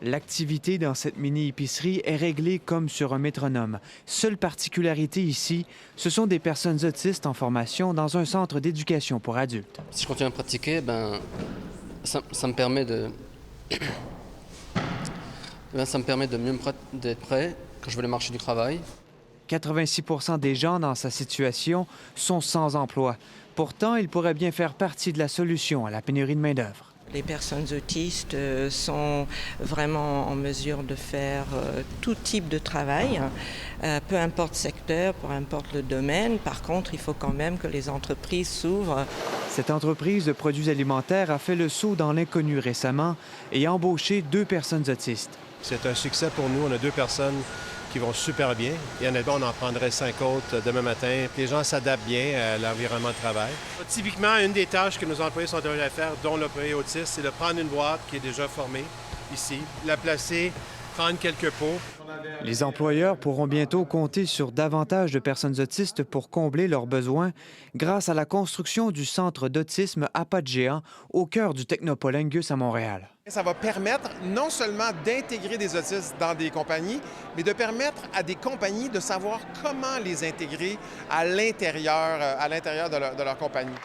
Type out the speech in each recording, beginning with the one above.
L'activité dans cette mini-épicerie est réglée comme sur un métronome. Seule particularité ici, ce sont des personnes autistes en formation dans un centre d'éducation pour adultes. Si je continue à pratiquer, ça me permet de, ça me permet de d'être prêt quand je vais aller marcher du travail. 86 des gens dans sa situation sont sans emploi. Pourtant, ils pourraient bien faire partie de la solution à la pénurie de main-d'œuvre. Les personnes autistes sont vraiment en mesure de faire tout type de travail, peu importe le secteur, peu importe le domaine. Par contre, il faut quand même que les entreprises s'ouvrent. Cette entreprise de produits alimentaires a fait le saut dans l'inconnu récemment et a embauché 2 personnes autistes. C'est un succès pour nous. On a 2 personnes qui vont super bien. Et honnêtement, on en prendrait 5 autres demain matin. Les gens s'adaptent bien à l'environnement de travail. Typiquement, une des tâches que nos employés sont amenés à faire, dont l'employé autiste, c'est de prendre une boîte qui est déjà formée ici, la placer, prendre quelques pots. Les employeurs pourront bientôt compter sur davantage de personnes autistes pour combler leurs besoins grâce à la construction du centre d'autisme à pas de géant au cœur du Technopole Angus à Montréal. Ça va permettre non seulement d'intégrer des autistes dans des compagnies, mais de permettre à des compagnies de savoir comment les intégrer à l'intérieur de leur compagnie.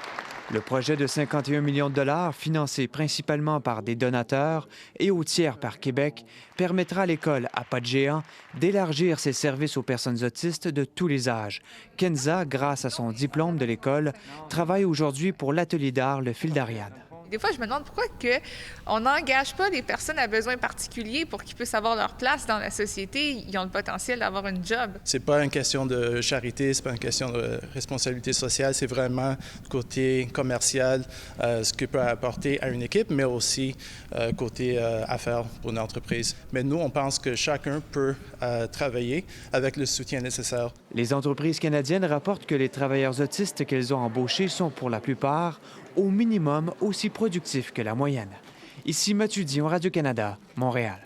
Le projet de 51 millions de dollars, financé principalement par des donateurs et au tiers par Québec, permettra à l'école à pas de géant d'élargir ses services aux personnes autistes de tous les âges. Kenza, grâce à son diplôme de l'école, travaille aujourd'hui pour l'atelier d'art Le Fil d'Ariane. Des fois, je me demande pourquoi on n'engage pas les personnes à besoins particuliers pour qu'ils puissent avoir leur place dans la société. Ils ont le potentiel d'avoir une job. C'est pas une question de charité, c'est pas une question de responsabilité sociale, c'est vraiment côté commercial, ce que peut apporter à une équipe, mais aussi côté affaires pour une entreprise. Mais nous, on pense que chacun peut travailler avec le soutien nécessaire. Les entreprises canadiennes rapportent que les travailleurs autistes qu'elles ont embauchés sont pour la plupart au minimum aussi productifs que la moyenne. Ici Mathieu Dion, Radio-Canada, Montréal.